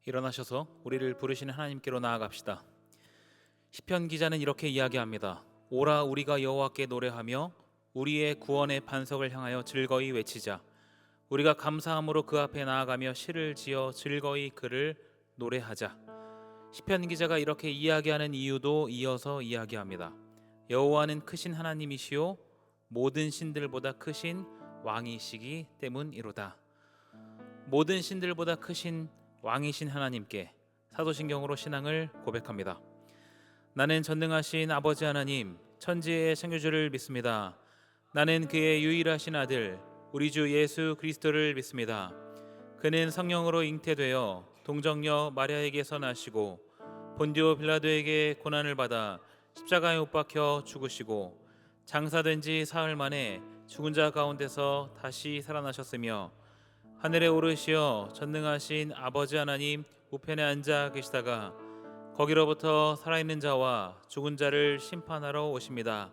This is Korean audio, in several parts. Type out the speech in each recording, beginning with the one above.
일어나셔서 우리를 부르시는 하나님께로 나아갑시다. 시편 기자는 이렇게 이야기합니다. 오라 우리가 여호와께 노래하며 우리의 구원의 반석을 향하여 즐거이 외치자. 우리가 감사함으로 그 앞에 나아가며 시를 지어 즐거이 그를 노래하자. 시편 기자가 이렇게 이야기하는 이유도 이어서 이야기합니다. 여호와는 크신 하나님이시요 모든 신들보다 크신 왕이시기 때문이로다. 모든 신들보다 크신 왕이신 하나님께 사도신경으로 신앙을 고백합니다. 나는 전능하신 아버지 하나님, 천지의 창조주를 믿습니다. 나는 그의 유일하신 아들 우리 주 예수 그리스도를 믿습니다. 그는 성령으로 잉태되어 동정녀 마리아에게서 나시고 본디오 빌라도에게 고난을 받아 십자가에 못 박혀 죽으시고 장사된 지 사흘 만에 죽은 자 가운데서 다시 살아나셨으며 하늘에 오르시어 전능하신 아버지 하나님 우편에 앉아 계시다가 거기로부터 살아있는 자와 죽은 자를 심판하러 오십니다.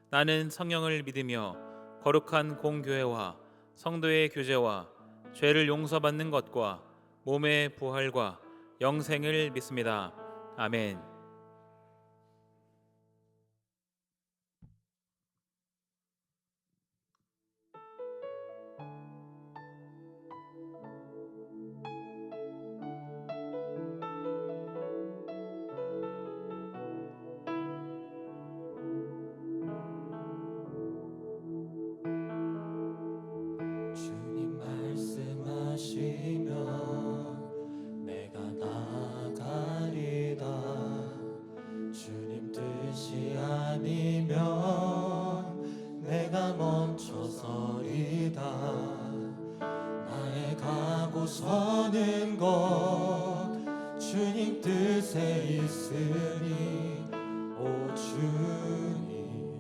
나는 성령을 믿으며 거룩한 공교회와 성도의 교제와 죄를 용서받는 것과 몸의 부활과 영생을 믿습니다. 아멘. 주님 말씀하시면 내가 나가리다. 주님 뜻이 아니면 내가 멈춰서리다. 나의 가고 서는 곳 주님 뜻에 있으니 오 주님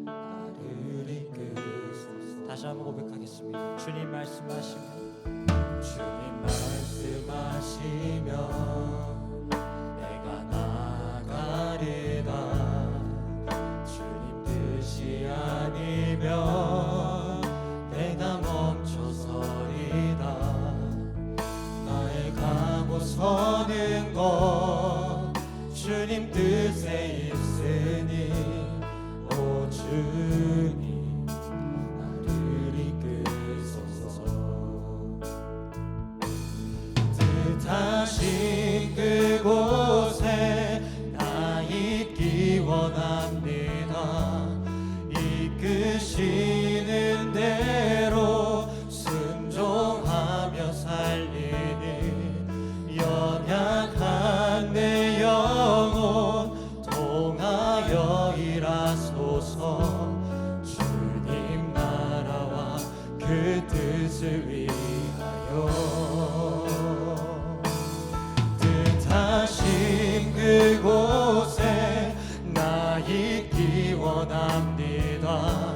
나를 이끄소서. 다시 한번 고백하겠습니다. 주님 말씀하시면 내가 나가리다. 주님 뜻이 아니면 내가 멈춰서리다. 나의 가고 서는 곳 주님 뜻에 있으니 오 주님 나를 이끄소서. 뜻하신 그곳에 나 있기 원합니다. 이끄시는 대로 순종하며 살리니 연약한 내 영혼 통하여 일하소서. 주님 나라와 그 뜻을 위하여 뜻하신 그곳에 나 있기 원합니다.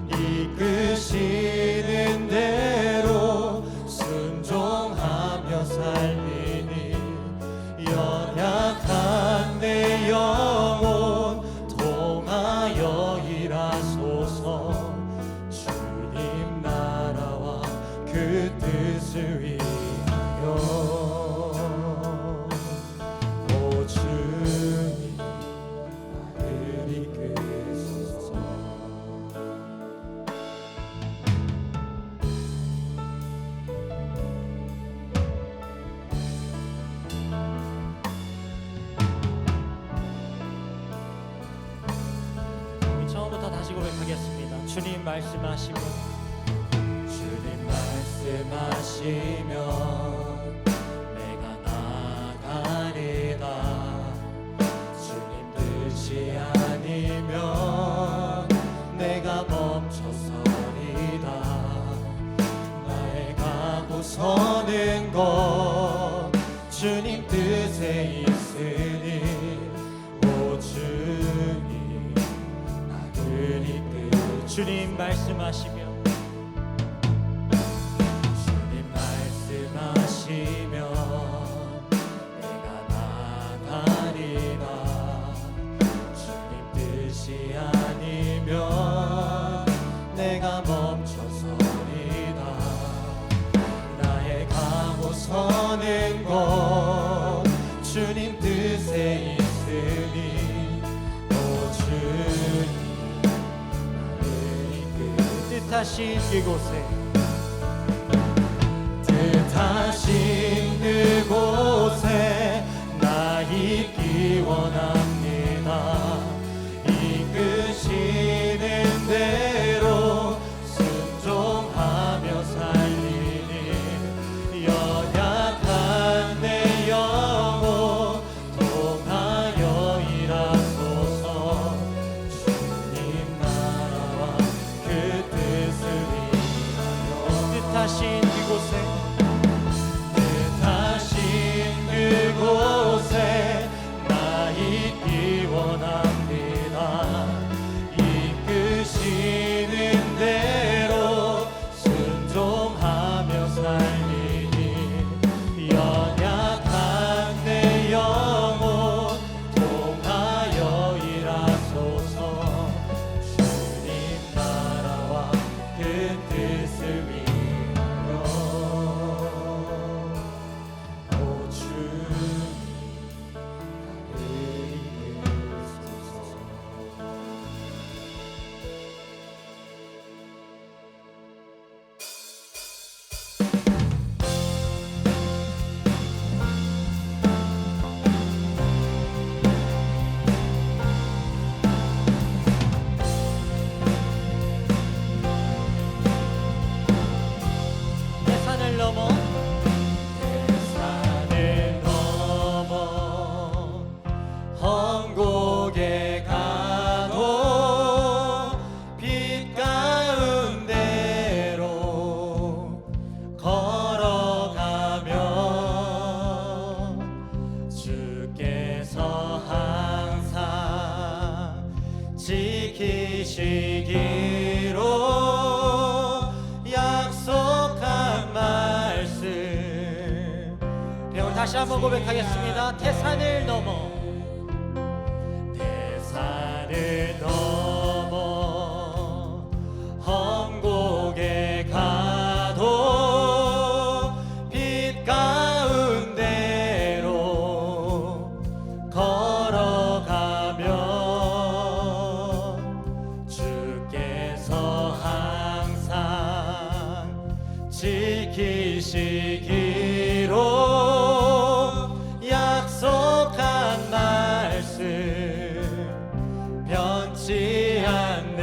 이끄시는 대로 순종하며 살리니 연약한 내 영혼 통하여 일하소서. 주님 나라와 그 뜻을 위하여 오 주님 나를 이끄소서. 우리 처음부터 다시 고백하겠습니다. 주님 말씀하시면 내가 나가리다. 주님 뜻이 아니면 내가 멈춰서리다. 나의 가고 서는 곳 주님 뜻에 있으니 오 주님 나를 이끌. 주님 말씀하시면 내가 나가리다. 주님 뜻이 아니면 내가 멈춰서리다. 나의 가고 서는 곳 뜻하신 그곳에 뜻하신 그곳에 나 있기 원합니다. 이끄시는 대로 순종하며 살리니 연약한 내 영혼 통하여 일하소서. 주님 나라와 그 뜻을 위하여 뜻하신 그곳에 뜻하신 그곳에 나 있기 원합니다. 이끄시는 대로 순종하며 살리니 연약한 내 영혼 통하여 일하소서. 주님 나라와 그 뜻을 위하여 오 주님 나를 이끄소서. 산을 넘어 산을 넘어 험곡에 가도 빛 가운데로 걸어가면 주께서 항상 지키시기로 약속한 말씀. 우리 다시 한번 고백하겠습니다. 태산을 넘어 대산을 넘어 험곡에 가도 빛 가운데로 걸어가면 주께서 항상 지키시기로 약속한 말씀 변치 않네.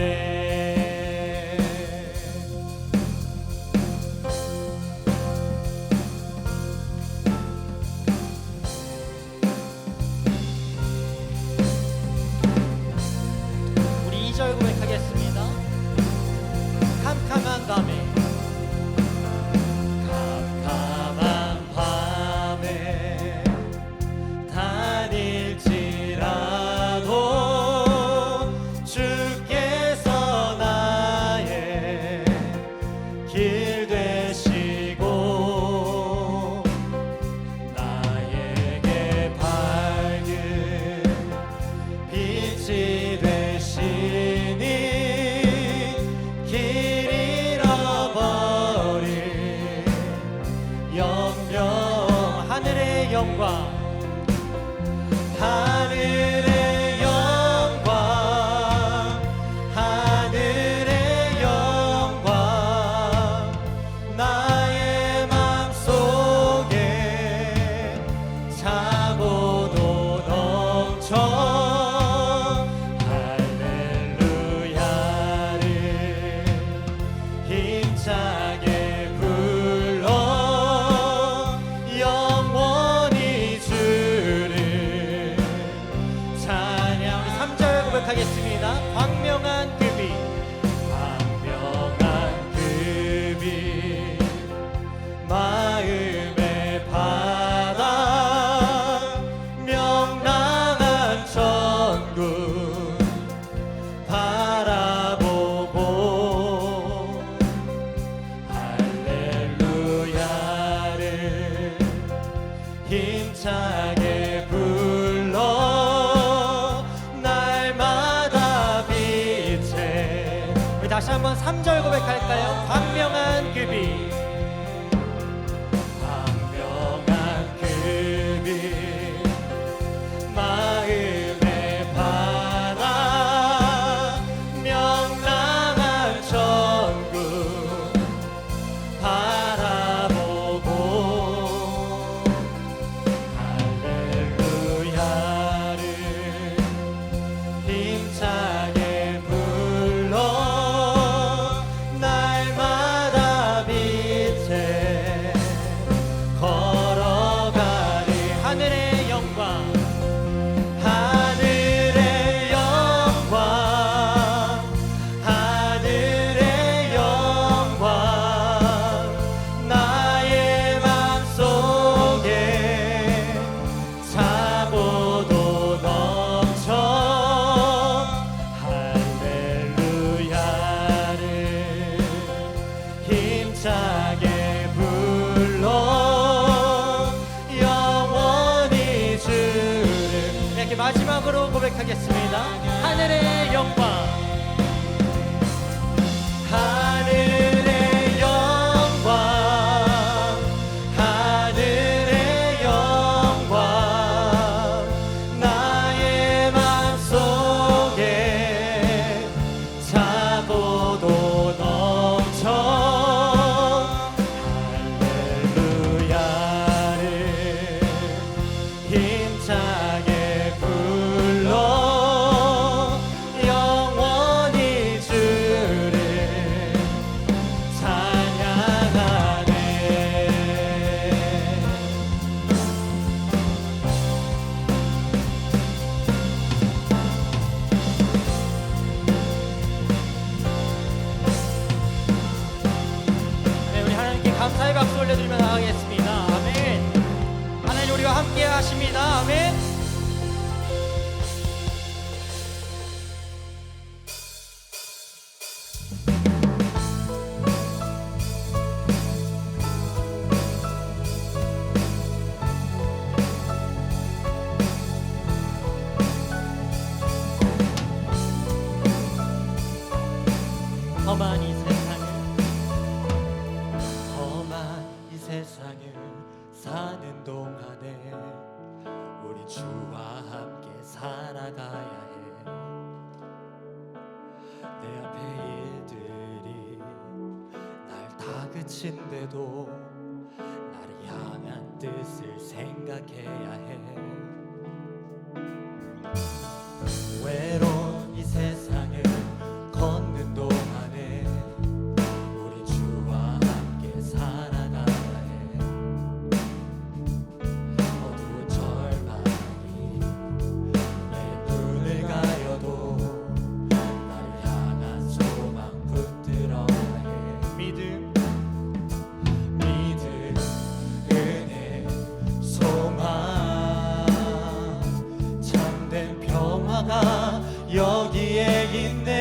우리 2절 고백하겠습니다. 캄캄한 밤에 캄캄한 밤에 다닐지라도 주께서 나의 길 되시고 나에게 밝은 빛이 되시니 길 잃어버린 영영 하늘의 영광 하늘의 영광 하늘의 영광 나의 맘속에 차고도 넘쳐 할렐루야를 힘차게 불러 영원히 주를 찬양. 우리 3절 고백하겠습니다. 광명한 그 빛 광명한 그 빛 마음의 바다 명랑한 천국 바라보고 할렐루야를 힘차게 불러 날마다 빛에. 우리 다시 한번 3절 고백할까요? 광명한 그 빛 광명한 그 빛 마음의 바다 명랑한 천국 고백하겠습니다. 하늘의 영광. 하늘의 영광, 하늘의 영광, 나의 맘속에 차고도 넘쳐 할렐루야를 힘차게 불러 영원히 주를 찬양하네. 네, 우리 하나님께 감사의 박수 올려드리며 나가겠습니다. 아멘. 하나님 우리와 함께 하십니다. 아멘. 험한 이 세상을 험한 이 세상을 사는 동안에 우리 주와 함께 살아가야 해. 내 앞에 일들이 날 다그친데도 나를 향한 뜻을 생각해야 해. 외로운 이 세상을 걷는 동안에 우리 주와 함께 살아가야 해. 어두운 절망이 내 눈을 가려도 나를 향한 소망 붙들어야 해. 믿음, 은혜, 소망, 참된 평화가 여기에 있네.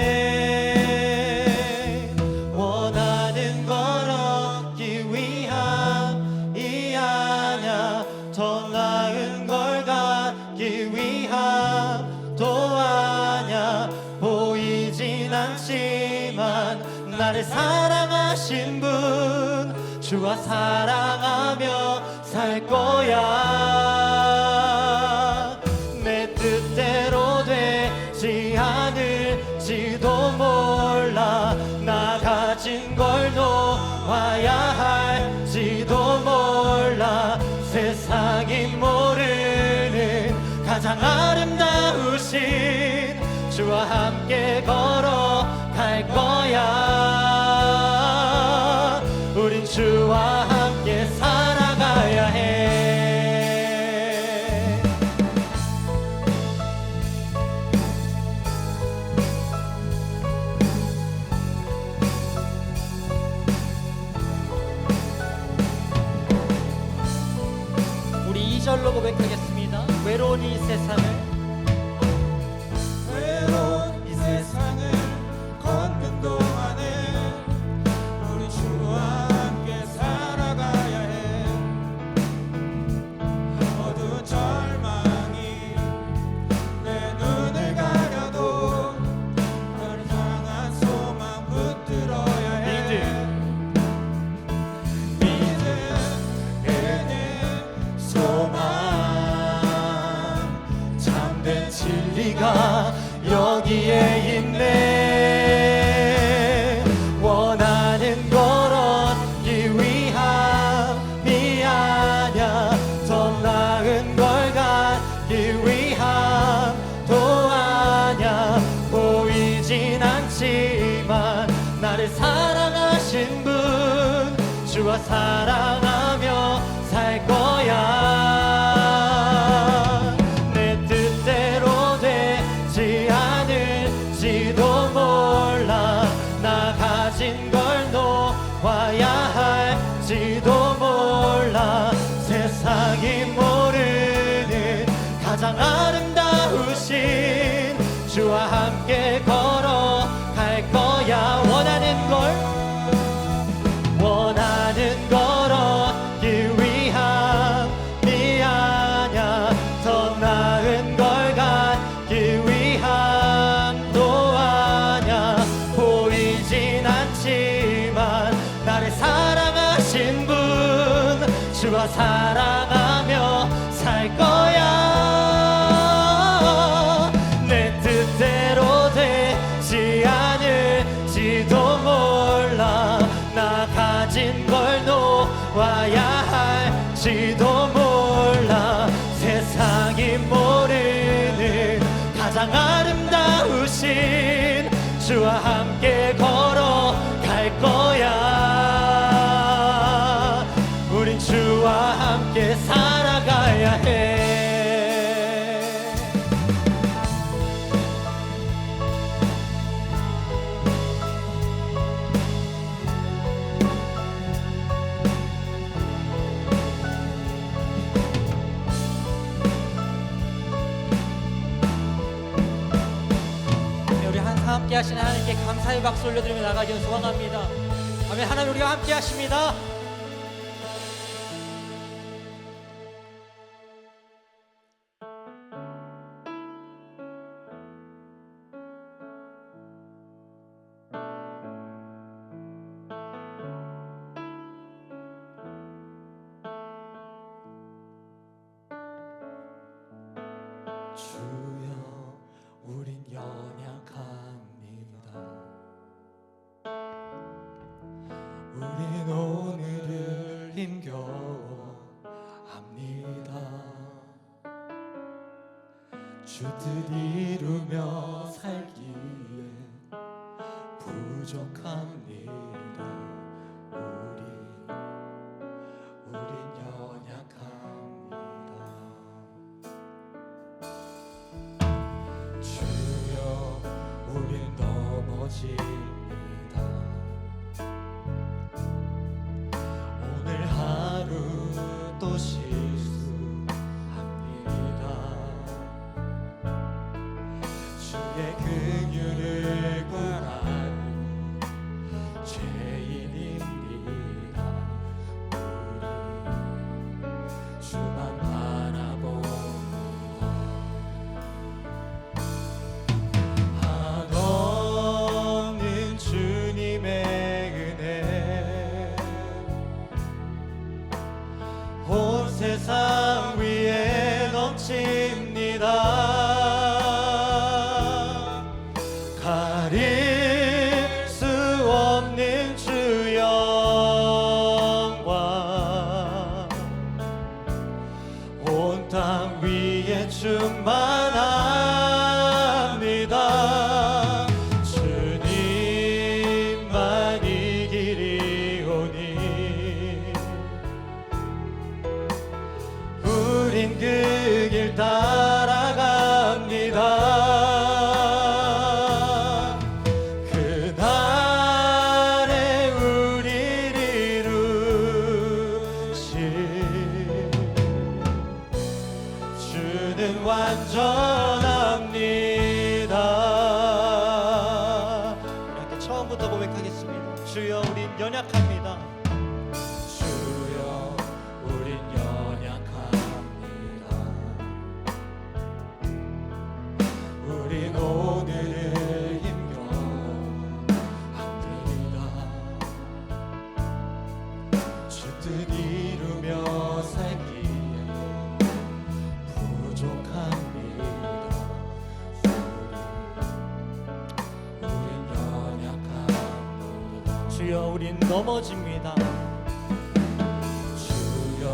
원하는 걸 얻기 위함이 아냐, 더 나은 걸 갖기 위함도 아냐. 보이진 않지만 나를 사랑하신 분, 주와 사랑하며 살 거야. 내 뜻대로 되지 않을지도 몰라. 나 가진 걸 놓아야 할지도 몰라. 세상이 모르는 가장 아름다우신 주와 함께 걸어갈 거야. 우린 주와 함께 살아가야 해. 우리 2절로 고백하겠습니다. 외로운 이 세상을 외로운 이 세상을 걷는 동안에 우리 주와 함께 살아가야 해. 어두운 절망이 내 눈을 가려도 너를 향한 소망 붙들어야 해. 믿음, 은혜, 소망, 참된 진리가 여기에 있네. 원하는 걸 얻기 위함이 아냐, 더 나은 걸 갖기 위함도 아냐. 보이진 않지만 나를 사랑하신 분, 주와 사랑하며 살 거야. 내 뜻대로 되지 않을지도 몰라. 나 가진 걸 놓아야 할지도 몰라. 세상이 모르는 가장 아름다우신 주와 함께 걸어갈 거야. 원하는 걸 얻기 위함이 아냐, 더 나은 걸 갖기 위함 함께 걸어갈 거야. 우린 주와 함께 살아가야 해. 네, 우리 항상 함께 하시는 하나님께 감사의 박수 올려드리며 나가기를 소원합니다. 아멘. 하나님 우리와 함께 하십니다. 주여 우린 연약합니다. 우린 오늘을 힘겨워합니다. 주 뜻 이루며 살기에 부족합니다. 우린 연약합니다. 주여 우린 넘어집니다. 오늘 하루 또 실수합니다. 주의 긍휼을 구하는 죄인입니다. 우리 주만 바라봅니다. 한없는 주님의 은혜 온 세상 위에 넘칩니다. 가릴 수 없는 주 영광 온 땅 위에 충만합니다. 주님만 이 길이오니 우린 그 길 따라갑니다. 그날에 우리를 이루실 주는 완전합니다. 이렇게 처음부터 고백하겠습니다. 주여 우린 연약합니다. 주여 우린 연약합니다. 우린 오늘을 힘겨워합니다. 주 뜻 이루며 살기에 부족합니다. 우린 연약합니다. 주여 우린 넘어집니다. 주여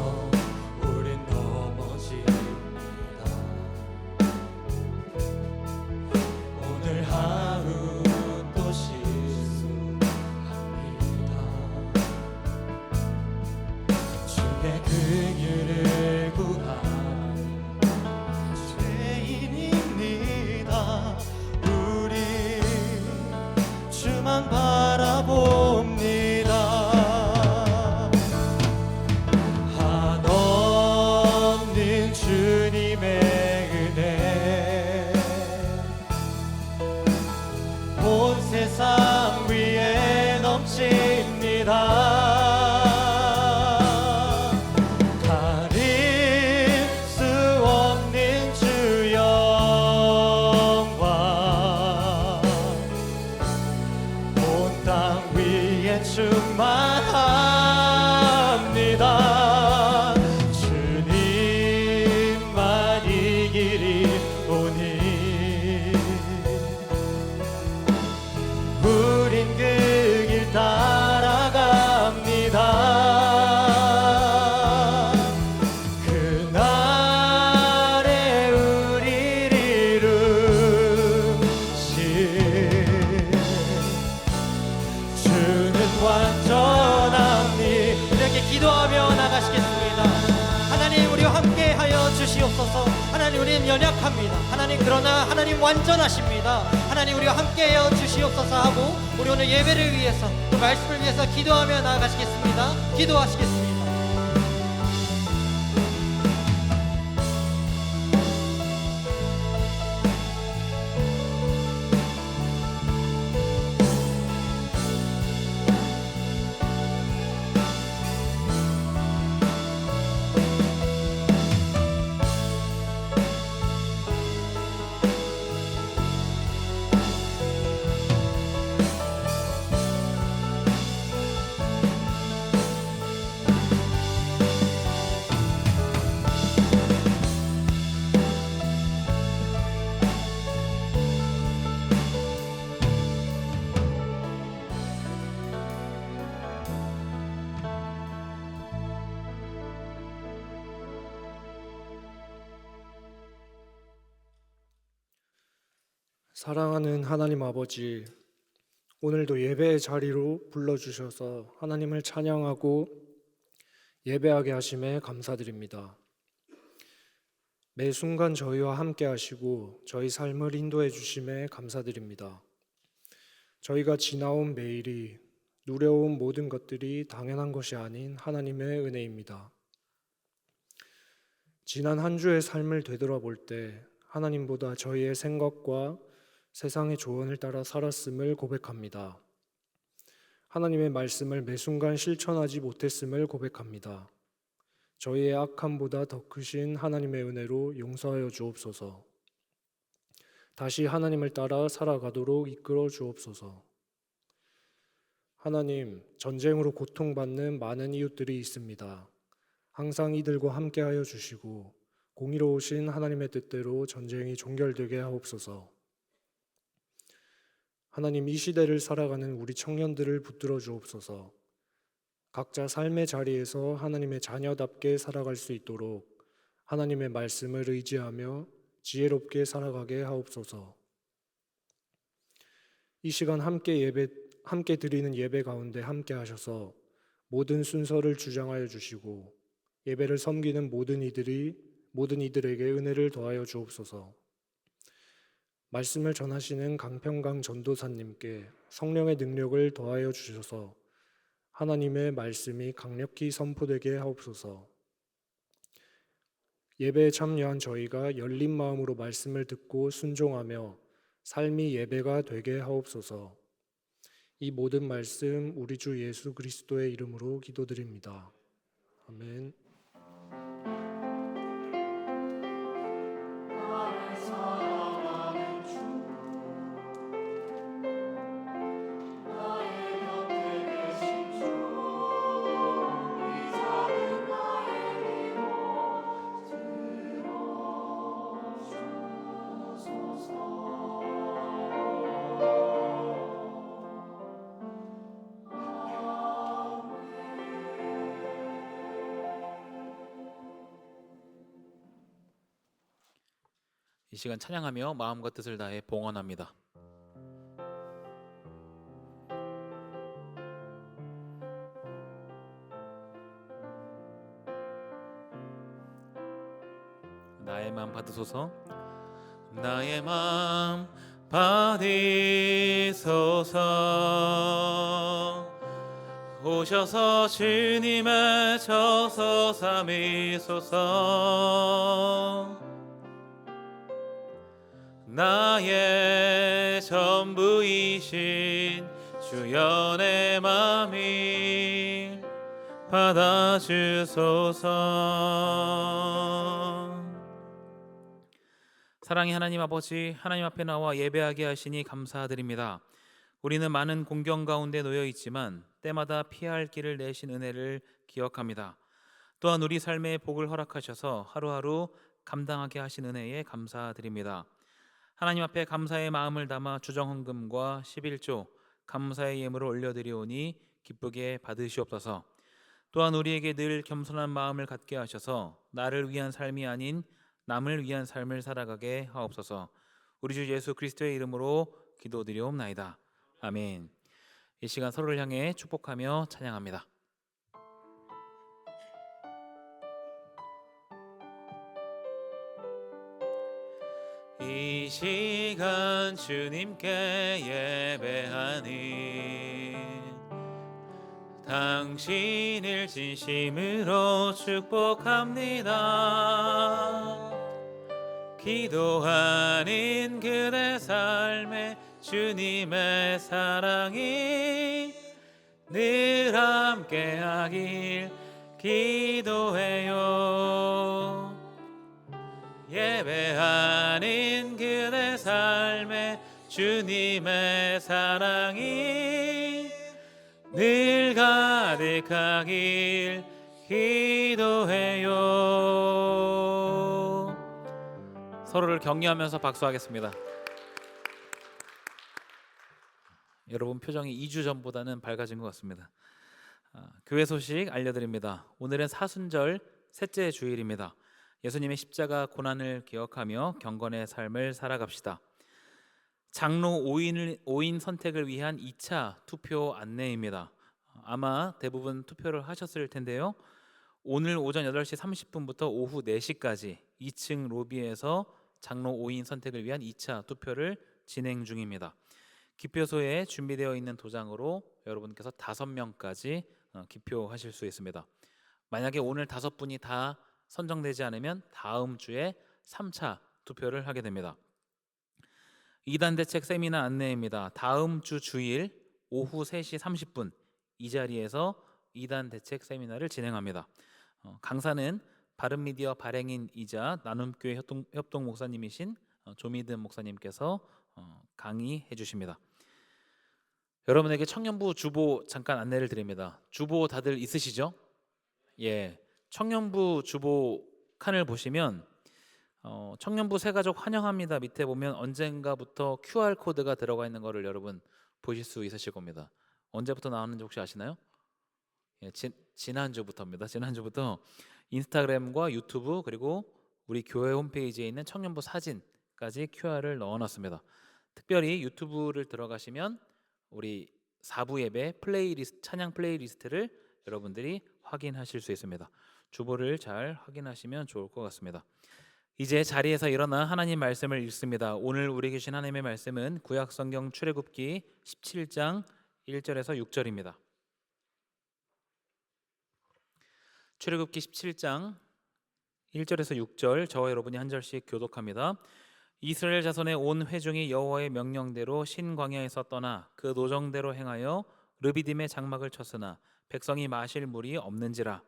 우린 넘어집니다. 오늘 하루 또 실수합니다. 주의 긍휼을 구하는 죄인입니다. 우리 주만 바라봅니다. 연약합니다. 하나님, 그러나 하나님 완전하십니다. 하나님, 우리와 함께하여 주시옵소서 하고 우리 오늘 예배를 위해서, 그 말씀을 위해서 기도하며 나아가시겠습니다. 기도하시겠습니다. 사랑하는 하나님 아버지, 오늘도 예배의 자리로 불러주셔서 하나님을 찬양하고 예배하게 하심에 감사드립니다. 매 순간 저희와 함께 하시고 저희 삶을 인도해 주심에 감사드립니다. 저희가 지나온 매일이, 누려온 모든 것들이 당연한 것이 아닌 하나님의 은혜입니다. 지난 한 주의 삶을 되돌아볼 때 하나님보다 저희의 생각과 세상의 조언을 따라 살았음을 고백합니다. 하나님의 말씀을 매 순간 실천하지 못했음을 고백합니다. 저희의 악함보다 더 크신 하나님의 은혜로 용서하여 주옵소서. 다시 하나님을 따라 살아가도록 이끌어 주옵소서. 하나님, 전쟁으로 고통받는 많은 이웃들이 있습니다. 항상 이들과 함께하여 주시고 공의로우신 하나님의 뜻대로 전쟁이 종결되게 하옵소서. 하나님, 이 시대를 살아가는 우리 청년들을 붙들어 주옵소서. 각자 삶의 자리에서 하나님의 자녀답게 살아갈 수 있도록 하나님의 말씀을 의지하며 지혜롭게 살아가게 하옵소서. 이 시간 함께 드리는 예배 가운데 함께 하셔서 모든 순서를 주장하여 주시고 예배를 섬기는 모든 이들에게 은혜를 더하여 주옵소서. 말씀을 전하시는 강평강 전도사님께 성령의 능력을 더하여 주셔서 하나님의 말씀이 강력히 선포되게 하옵소서. 예배에 참여한 저희가 열린 마음으로 말씀을 듣고 순종하며 삶이 예배가 되게 하옵소서. 이 모든 말씀 우리 주 예수 그리스도의 이름으로 기도드립니다. 아멘. 이 시간 찬양하며 마음과 뜻을 다해 봉헌합니다. 나의 마음 받으소서. 나의 마음 받으소서. 오셔서 주님의 저서 삼으소서. 나의 전부이신 주여 내 맘을 받아주소서. 사랑의 하나님 아버지, 하나님 앞에 나와 예배하게 하시니 감사드립니다. 우리는 많은 공경 가운데 놓여 있지만 때마다 피해야 할 길을 내신 은혜를 기억합니다. 또한 우리 삶에 복을 허락하셔서 하루하루 감당하게 하신 은혜에 감사드립니다. 하나님 앞에 감사의 마음을 담아 주정헌금과 11조 감사의 예물을 올려드리오니 기쁘게 받으시옵소서. 또한 우리에게 늘 겸손한 마음을 갖게 하셔서 나를 위한 삶이 아닌 남을 위한 삶을 살아가게 하옵소서. 우리 주 예수 그리스도의 이름으로 기도드리옵나이다. 아멘. 이 시간 서로를 향해 축복하며 찬양합니다. 이 시간 주님께 예배하니 당신을 진심으로 축복합니다. 기도하는 그대 삶에 주님의 사랑이 늘 함께하길 기도해요. 예배하는 그대 삶에 주님의 사랑이 늘 가득하길 기도해요. 서로를 격려하면서 박수하겠습니다. 여러분 표정이 2주 전보다는 밝아진 것 같습니다. 교회 소식 알려드립니다. 오늘은 사순절 셋째 주일입니다. 예수님의 십자가 고난을 기억하며 경건의 삶을 살아갑시다. 장로 5인 선택을 위한 2차 투표 안내입니다. 아마 대부분 투표를 하셨을 텐데요. 오늘 오전 8시 30분부터 오후 4시까지 2층 로비에서 장로 5인 선택을 위한 2차 투표를 진행 중입니다. 기표소에 준비되어 있는 도장으로 여러분께서 5명까지 기표하실 수 있습니다. 만약에 오늘 5분이 다 선정되지 않으면 다음 주에 3차 투표를 하게 됩니다. 2단 대책 세미나 안내입니다. 다음 주 주일 오후 3시 30분 이 자리에서 2단 대책 세미나를 진행합니다. 강사는 바른미디어 발행인이자 나눔교회 협동 목사님이신 조미든 목사님께서 강의해 주십니다. 여러분에게 청년부 주보 잠깐 안내를 드립니다. 주보 다들 있으시죠? 예, 청년부 주보 칸을 보시면 청년부 새가족 환영합니다 밑에 보면 언젠가부터 QR코드가 들어가 있는 거를 여러분 보실 수 있으실 겁니다. 언제부터 나왔는지 혹시 아시나요? 예, 지난주부터입니다. 지난주부터 인스타그램과 유튜브 그리고 우리 교회 홈페이지에 있는 청년부 사진까지 QR을 넣어놨습니다. 특별히 유튜브를 들어가시면 우리 4부 예배 플레이리스트, 찬양 플레이리스트를 여러분들이 확인하실 수 있습니다. 주보를 잘 확인하시면 좋을 것 같습니다. 이제 자리에서 일어나 하나님 말씀을 읽습니다. 오늘 우리에게 주신 하나님의 말씀은 구약성경 출애굽기 17장 1절에서 6절입니다. 출애굽기 17장 1절에서 6절 저와 여러분이 한 절씩 교독합니다. 이스라엘 자손의 온 회중이 여호와의 명령대로 신광야에서 떠나 그 노정대로 행하여 르비딤의 장막을 쳤으나 백성이 마실 물이 없는지라.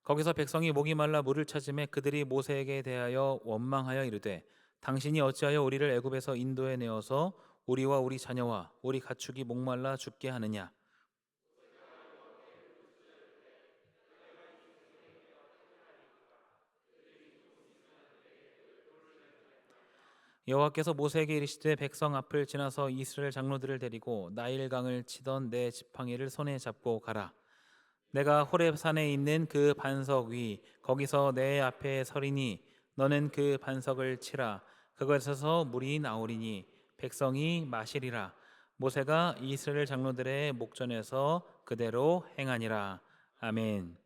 거기서 백성이 목이 말라 물을 찾음에 그들이 모세에게 대하여 원망하여 이르되 당신이 어찌하여 우리를 애굽에서 인도해 내어서 우리와 우리 자녀와 우리 가축이 목말라 죽게 하느냐. 여호와께서 모세에게 이르시되 백성 앞을 지나서 이스라엘 장로들을 데리고 나일강을 치던 내 지팡이를 손에 잡고 가라. 내가 호렙산에 있는 그 반석 위 거기서 내 앞에 서리니 너는 그 반석을 치라. 그것에서 물이 나오리니 백성이 마시리라. 모세가 이스라엘 장로들의 목전에서 그대로 행하니라. 아멘.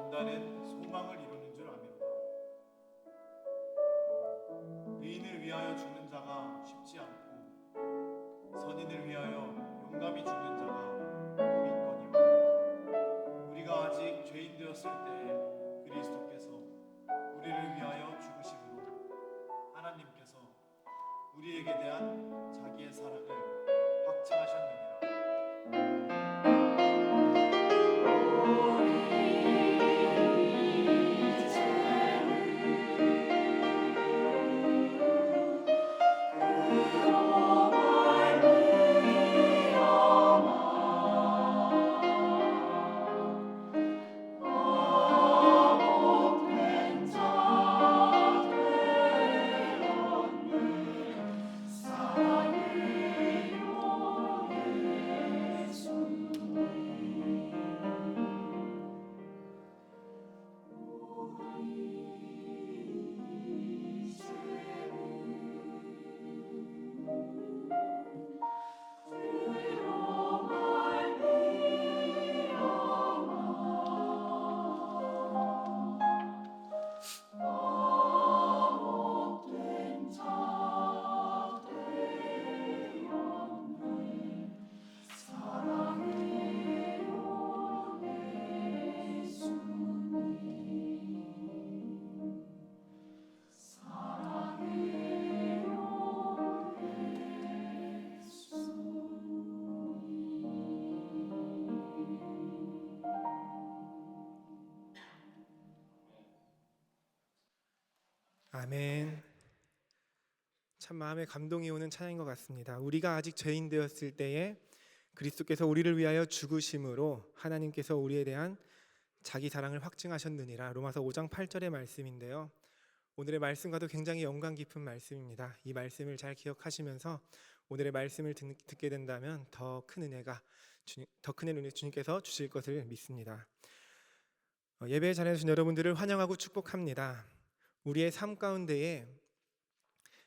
단단한 소망을 이루는 줄 압니다. 의인을 위하여 죽는 자가 쉽지 않고 선인을 위하여 용감히 죽는 자가 꼭 있거니와 우리가 아직 죄인 되었을 때 그리스도께서 우리를 위하여 죽으심으로 하나님께서 우리에게 대한 자기의 사랑을 확증하셨느니라. 아멘. 참 마음에 감동이 오는 찬양인 것 같습니다. 우리가 아직 죄인 되었을 때에 그리스도께서 우리를 위하여 죽으심으로 하나님께서 우리에 대한 자기 사랑을 확증하셨느니라. 로마서 5장 8절의 말씀인데요. 오늘의 말씀과도 굉장히 연관 깊은 말씀입니다. 이 말씀을 잘 기억하시면서 오늘의 말씀을 듣게 된다면 더 큰 은혜가 주님께서 주실 것을 믿습니다. 예배에 자리하신 여러분들을 환영하고 축복합니다. 우리의 삶 가운데에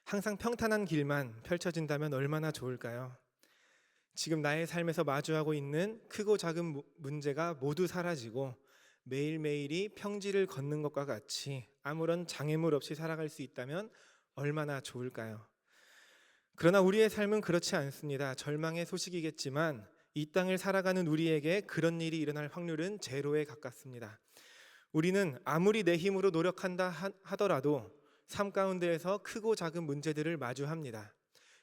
항상 평탄한 길만 펼쳐진다면 얼마나 좋을까요? 지금 나의 삶에서 마주하고 있는 크고 작은 문제가 모두 사라지고 매일매일이 평지를 걷는 것과 같이 아무런 장애물 없이 살아갈 수 있다면 얼마나 좋을까요? 그러나 우리의 삶은 그렇지 않습니다. 절망의 소식이겠지만 이 땅을 살아가는 우리에게 그런 일이 일어날 확률은 제로에 가깝습니다. 우리는 아무리 내 힘으로 노력한다 하더라도 삶 가운데에서 크고 작은 문제들을 마주합니다.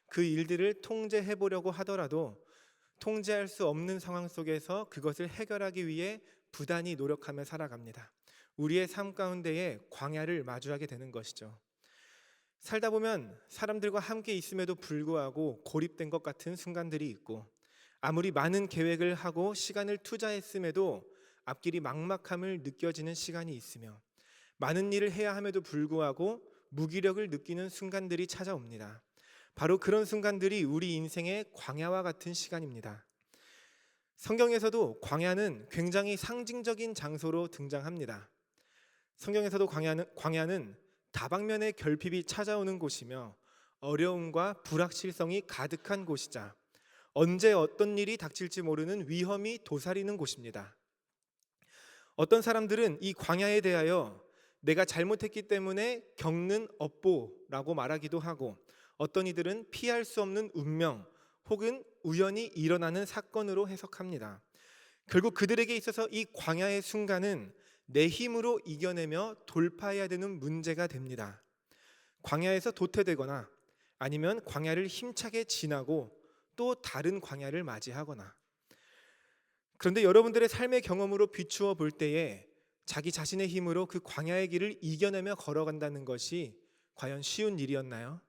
그 일들을 통제해 보려고 하더라도 통제할 수 없는 상황 속에서 그것을 해결하기 위해 부단히 노력하며 살아갑니다. 우리의 삶 가운데에 광야를 마주하게 되는 것이죠. 살다 보면 사람들과 함께 있음에도 불구하고 고립된 것 같은 순간들이 있고, 아무리 많은 계획을 하고 시간을 투자했음에도 앞길이 막막함을 느껴지는 시간이 있으며, 많은 일을 해야 함에도 불구하고 무기력을 느끼는 순간들이 찾아옵니다. 바로 그런 순간들이 우리 인생의 광야와 같은 시간입니다. 성경에서도 광야는 굉장히 상징적인 장소로 등장합니다. 성경에서도 광야는 다방면의 결핍이 찾아오는 곳이며 어려움과 불확실성이 가득한 곳이자 언제 어떤 일이 닥칠지 모르는 위험이 도사리는 곳입니다. 어떤 사람들은 이 광야에 대하여 내가 잘못했기 때문에 겪는 업보라고 말하기도 하고, 어떤 이들은 피할 수 없는 운명 혹은 우연히 일어나는 사건으로 해석합니다. 결국 그들에게 있어서 이 광야의 순간은 내 힘으로 이겨내며 돌파해야 되는 문제가 됩니다. 광야에서 도태되거나 아니면 광야를 힘차게 지나고 또 다른 광야를 맞이하거나. 그런데 여러분들의 삶의 경험으로 비추어 볼 때에 자기 자신의 힘으로 그 광야의 길을 이겨내며 걸어간다는 것이 과연 쉬운 일이었나요?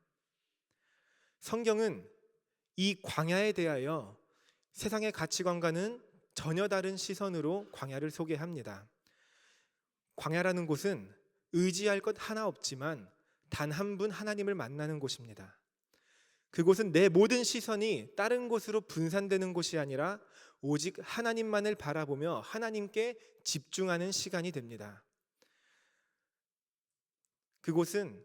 성경은 이 광야에 대하여 세상의 가치관과는 전혀 다른 시선으로 광야를 소개합니다. 광야라는 곳은 의지할 것 하나 없지만 단 한 분 하나님을 만나는 곳입니다. 그곳은 내 모든 시선이 다른 곳으로 분산되는 곳이 아니라 오직 하나님만을 바라보며 하나님께 집중하는 시간이 됩니다. 그곳은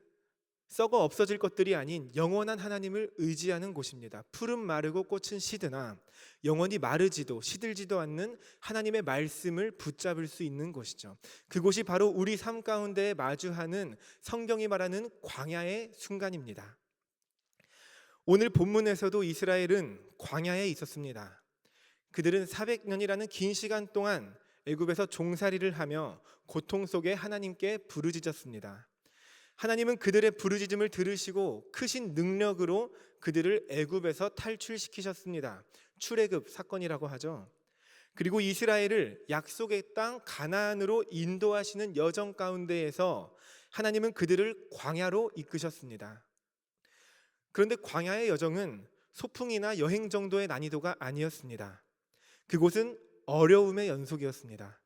썩어 없어질 것들이 아닌 영원한 하나님을 의지하는 곳입니다. 푸른 마르고 꽃은 시드나 영원히 마르지도 시들지도 않는 하나님의 말씀을 붙잡을 수 있는 곳이죠. 그곳이 바로 우리 삶 가운데 마주하는 성경이 말하는 광야의 순간입니다. 오늘 본문에서도 이스라엘은 광야에 있었습니다. 그들은 400년이라는 긴 시간 동안 애굽에서 종살이를 하며 고통 속에 하나님께 부르짖었습니다. 하나님은 그들의 부르짖음을 들으시고 크신 능력으로 그들을 애굽에서 탈출시키셨습니다. 출애굽 사건이라고 하죠. 그리고 이스라엘을 약속의 땅 가나안으로 인도하시는 여정 가운데에서 하나님은 그들을 광야로 이끄셨습니다. 그런데 광야의 여정은 소풍이나 여행 정도의 난이도가 아니었습니다. 그곳은 어려움의 연속이었습니다.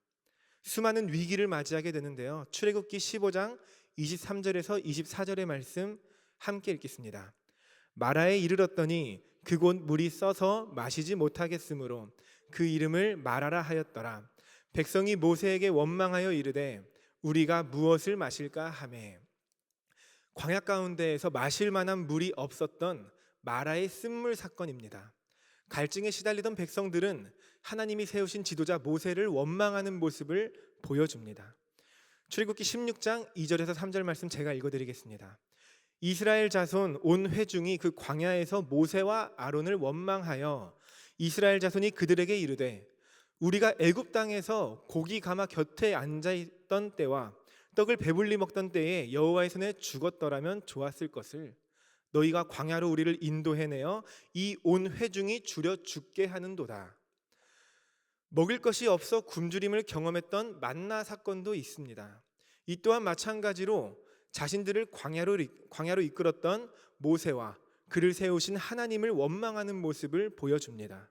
수많은 위기를 맞이하게 되는데요. 출애굽기 15장 23절에서 24절의 말씀 함께 읽겠습니다. 마라에 이르렀더니 그곳 물이 써서 마시지 못하겠으므로 그 이름을 마라라 하였더라. 백성이 모세에게 원망하여 이르되 우리가 무엇을 마실까 하매. 광야 가운데에서 마실 만한 물이 없었던 마라의 쓴물 사건입니다. 갈증에 시달리던 백성들은 하나님이 세우신 지도자 모세를 원망하는 모습을 보여줍니다. 출애굽기 16장 2절에서 3절 말씀 제가 읽어드리겠습니다. 이스라엘 자손 온 회중이 그 광야에서 모세와 아론을 원망하여 이스라엘 자손이 그들에게 이르되 우리가 애굽 땅에서 고기 가마 곁에 앉아있던 때와 떡을 배불리 먹던 때에 여호와의 손에 죽었더라면 좋았을 것을 너희가 광야로 우리를 인도해내어 이 온 회중이 줄여 죽게 하는도다. 먹을 것이 없어 굶주림을 경험했던 만나 사건도 있습니다. 이 또한 마찬가지로 자신들을 광야로 이끌었던 모세와 그를 세우신 하나님을 원망하는 모습을 보여줍니다.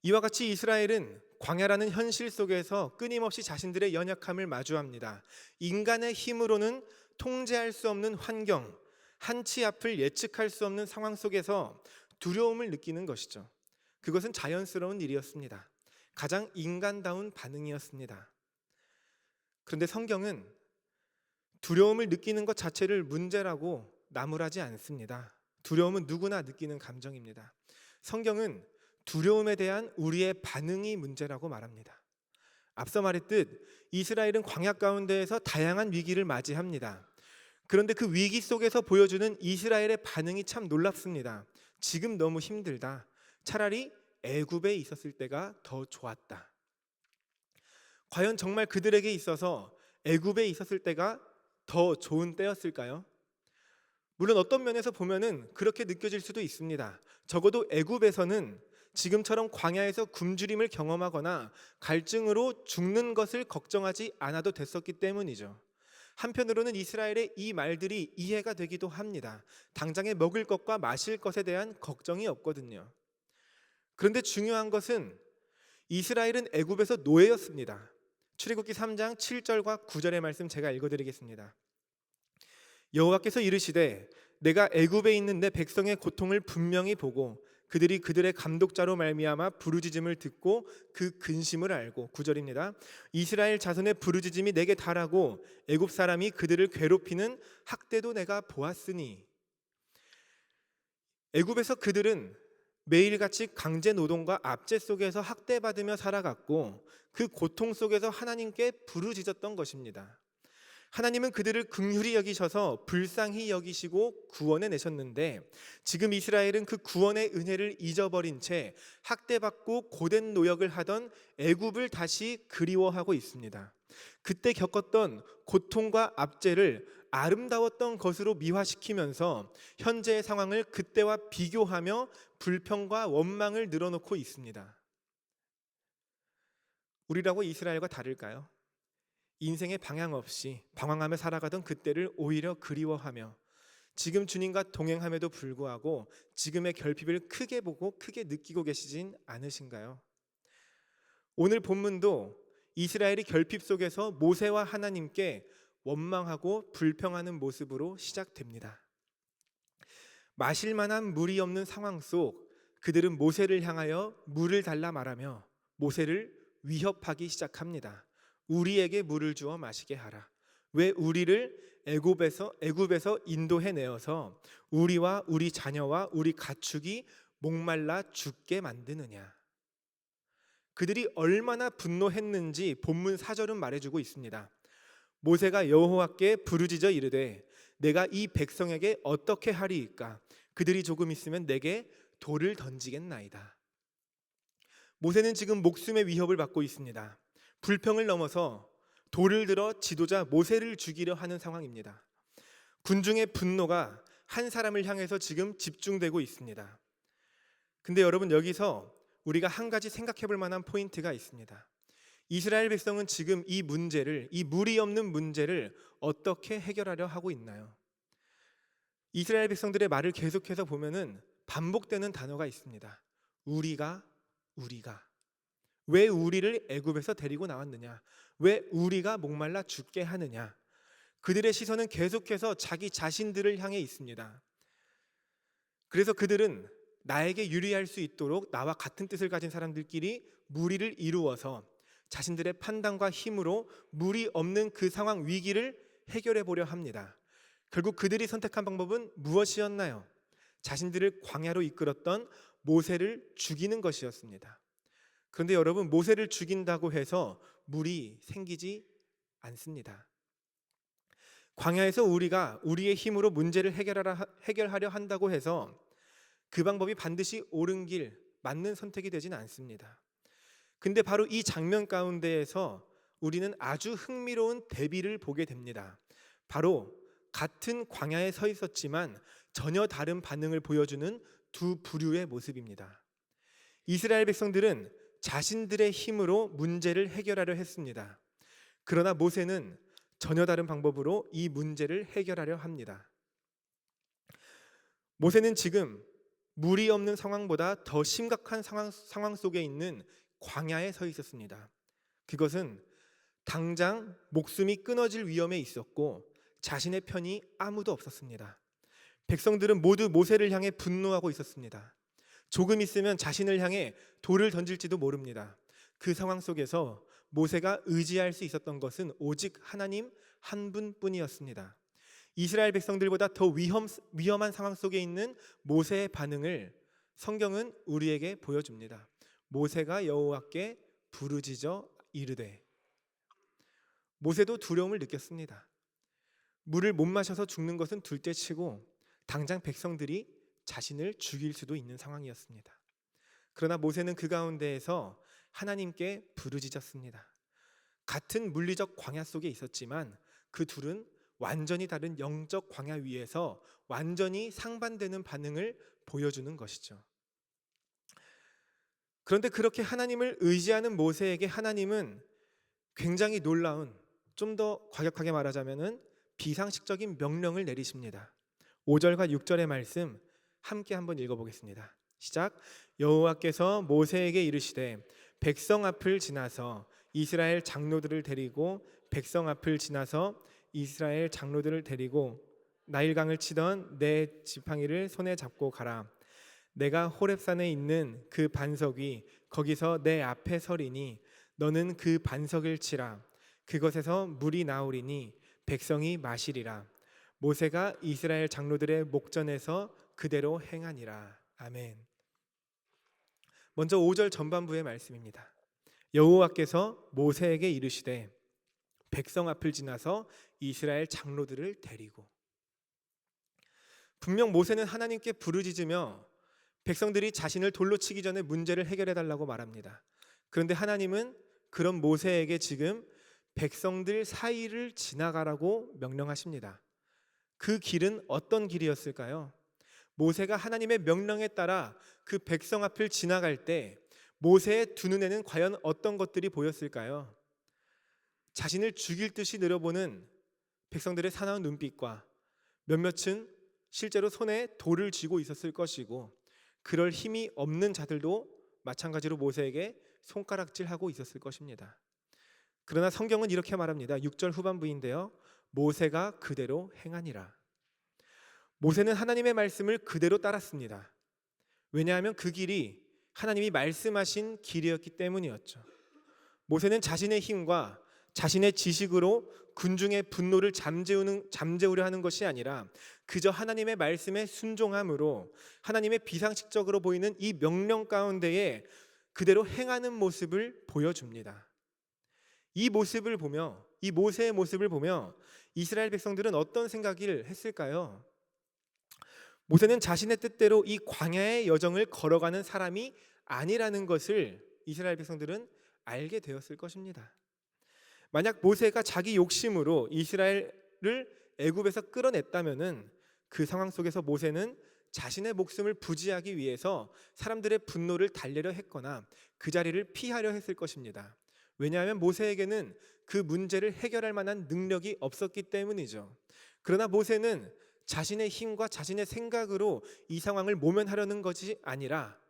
이와 같이 이스라엘은 광야라는 현실 속에서 끊임없이 자신들의 연약함을 마주합니다. 인간의 힘으로는 통제할 수 없는 환경, 한치 앞을 예측할 수 없는 상황 속에서 두려움을 느끼는 것이죠. 그것은 자연스러운 일이었습니다. 가장 인간다운 반응이었습니다. 그런데 성경은 두려움을 느끼는 것 자체를 문제라고 나무라지 않습니다. 두려움은 누구나 느끼는 감정입니다. 성경은 두려움에 대한 우리의 반응이 문제라고 말합니다. 앞서 말했듯 이스라엘은 광야 가운데에서 다양한 위기를 맞이합니다. 그런데 그 위기 속에서 보여주는 이스라엘의 반응이 참 놀랍습니다. 지금 너무 힘들다. 차라리 애굽에 있었을 때가 더 좋았다. 과연 정말 그들에게 있어서 애굽에 있었을 때가 더 좋은 때였을까요? 물론 어떤 면에서 보면은 그렇게 느껴질 수도 있습니다. 적어도 애굽에서는 지금처럼 광야에서 굶주림을 경험하거나 갈증으로 죽는 것을 걱정하지 않아도 됐었기 때문이죠. 한편으로는 이스라엘의 이 말들이 이해가 되기도 합니다. 당장에 먹을 것과 마실 것에 대한 걱정이 없거든요. 그런데 중요한 것은 이스라엘은 애굽에서 노예였습니다. 출애굽기 3장 7절과 9절의 말씀 제가 읽어드리겠습니다. 여호와께서 이르시되 내가 애굽에 있는 내 백성의 고통을 분명히 보고 그들이 그들의 감독자로 말미암아 부르짖음을 듣고 그 근심을 알고 9절입니다. 이스라엘 자손의 부르짖음이 내게 달하고 애굽 사람이 그들을 괴롭히는 학대도 내가 보았으니. 애굽에서 그들은 매일같이 강제 노동과 압제 속에서 학대받으며 살아갔고 그 고통 속에서 하나님께 부르짖었던 것입니다. 하나님은 그들을 긍휼히 여기셔서 불쌍히 여기시고 구원해 내셨는데 지금 이스라엘은 그 구원의 은혜를 잊어버린 채 학대받고 고된 노역을 하던 애굽을 다시 그리워하고 있습니다. 그때 겪었던 고통과 압제를 아름다웠던 것으로 미화시키면서 현재의 상황을 그때와 비교하며 불평과 원망을 늘어놓고 있습니다. 우리라고 이스라엘과 다를까요? 인생의 방향 없이 방황하며 살아가던 그때를 오히려 그리워하며 지금 주님과 동행함에도 불구하고 지금의 결핍을 크게 보고 크게 느끼고 계시진 않으신가요? 오늘 본문도 이스라엘이 결핍 속에서 모세와 하나님께 원망하고 불평하는 모습으로 시작됩니다. 마실 만한 물이 없는 상황 속 그들은 모세를 향하여 물을 달라 말하며 모세를 위협하기 시작합니다. 우리에게 물을 주어 마시게 하라. 왜 우리를 애굽에서 인도해 내어서 우리와 우리 자녀와 우리 가축이 목말라 죽게 만드느냐. 그들이 얼마나 분노했는지 본문 4절은 말해주고 있습니다. 모세가 여호와께 부르짖어 이르되 내가 이 백성에게 어떻게 하리이까? 그들이 조금 있으면 내게 돌을 던지겠나이다. 모세는 지금 목숨의 위협을 받고 있습니다. 불평을 넘어서 돌을 들어 지도자 모세를 죽이려 하는 상황입니다. 군중의 분노가 한 사람을 향해서 지금 집중되고 있습니다. 근데 여러분, 여기서 우리가 한 가지 생각해 볼 만한 포인트가 있습니다. 이스라엘 백성은 지금 이 문제를, 이 무리 없는 문제를 어떻게 해결하려 하고 있나요? 이스라엘 백성들의 말을 계속해서 보면은 반복되는 단어가 있습니다. 우리가. 왜 우리를 애굽에서 데리고 나왔느냐? 왜 우리가 목말라 죽게 하느냐? 그들의 시선은 계속해서 자기 자신들을 향해 있습니다. 그래서 그들은 나에게 유리할 수 있도록 나와 같은 뜻을 가진 사람들끼리 무리를 이루어서 자신들의 판단과 힘으로 무리 없는 그 상황, 위기를 해결해 보려 합니다. 결국 그들이 선택한 방법은 무엇이었나요? 자신들을 광야로 이끌었던 모세를 죽이는 것이었습니다. 그런데 여러분, 모세를 죽인다고 해서 물이 생기지 않습니다. 광야에서 우리가 우리의 힘으로 문제를 해결하려 한다고 해서 그 방법이 반드시 옳은 길, 맞는 선택이 되지는 않습니다. 근데 바로 이 장면 가운데에서 우리는 아주 흥미로운 대비를 보게 됩니다. 바로 같은 광야에 서 있었지만 전혀 다른 반응을 보여주는 두 부류의 모습입니다. 이스라엘 백성들은 자신들의 힘으로 문제를 해결하려 했습니다. 그러나 모세는 전혀 다른 방법으로 이 문제를 해결하려 합니다. 모세는 지금 물이 없는 상황보다 더 심각한 상황 속에 있는 광야에 서 있었습니다. 그것은 당장 목숨이 끊어질 위험에 있었고 자신의 편이 아무도 없었습니다. 백성들은 모두 모세를 향해 분노하고 있었습니다. 조금 있으면 자신을 향해 돌을 던질지도 모릅니다. 그 상황 속에서 모세가 의지할 수 있었던 것은 오직 하나님 한 분뿐이었습니다. 이스라엘 백성들보다 더 위험한 상황 속에 있는 모세의 반응을 성경은 우리에게 보여줍니다. 모세가 여호와께 부르짖어 이르되. 모세도 두려움을 느꼈습니다. 물을 못 마셔서 죽는 것은 둘째치고 당장 백성들이 자신을 죽일 수도 있는 상황이었습니다. 그러나 모세는 그 가운데에서 하나님께 부르짖었습니다. 같은 물리적 광야 속에 있었지만 그 둘은 완전히 다른 영적 광야 위에서 완전히 상반되는 반응을 보여주는 것이죠. 그런데 그렇게 하나님을 의지하는 모세에게 하나님은 굉장히 놀라운, 좀 더 과격하게 말하자면은 비상식적인 명령을 내리십니다. 5절과 6절의 말씀 함께 한번 읽어보겠습니다. 시작. 여호와께서 모세에게 이르시되 백성 앞을 지나서 이스라엘 장로들을 데리고 나일강을 치던 내 지팡이를 손에 잡고 가라. 내가 호렙산에 있는 그 반석 위 거기서 내 앞에 서리니 너는 그 반석을 치라. 그것에서 물이 나오리니 백성이 마시리라. 모세가 이스라엘 장로들의 목전에서 그대로 행하니라. 아멘. 먼저 5절 전반부의 말씀입니다. 여호와께서 모세에게 이르시되 백성 앞을 지나서 이스라엘 장로들을 데리고. 분명 모세는 하나님께 부르짖으며 백성들이 자신을 돌로 치기 전에 문제를 해결해 달라고 말합니다. 그런데 하나님은 그런 모세에게 지금 백성들 사이를 지나가라고 명령하십니다. 그 길은 어떤 길이었을까요? 모세가 하나님의 명령에 따라 그 백성 앞을 지나갈 때 모세의 두 눈에는 과연 어떤 것들이 보였을까요? 자신을 죽일 듯이 늘어보는 백성들의 사나운 눈빛과 몇몇은 실제로 손에 돌을 쥐고 있었을 것이고, 그럴 힘이 없는 자들도 마찬가지로 모세에게 손가락질하고 있었을 것입니다. 그러나 성경은 이렇게 말합니다. 6절 후반부인데요. 모세가 그대로 행하니라. 모세는 하나님의 말씀을 그대로 따랐습니다. 왜냐하면 그 길이 하나님이 말씀하신 길이었기 때문이었죠. 모세는 자신의 힘과 자신의 지식으로 군중의 분노를 잠재우려 하는 것이 아니라 그저 하나님의 말씀에 순종함으로 하나님의 비상식적으로 보이는 이 명령 가운데에 그대로 행하는 모습을 보여줍니다. 이 모습을 보며, 이 모세의 모습을 보며 이스라엘 백성들은 어떤 생각을 했을까요? 모세는 자신의 뜻대로 이 광야의 여정을 걸어가는 사람이 아니라는 것을 이스라엘 백성들은 알게 되었을 것입니다. 만약 모세가 자기 욕심으로 이스라엘을 애굽에서 끌어냈다면은 그 상황 속에서 모세는 자신의 목숨을 부지하기 위해서 사람들의 분노를 달래려 했거나 그 자리를 피하려 했을 것입니다. 왜냐하면 모세에게는 그 문제를 해결할 만한 능력이 없었기 때문이죠. 그러나 모세는 자신의 힘과 자신의 생각으로 이 상황을 모면하려는 것이 아니라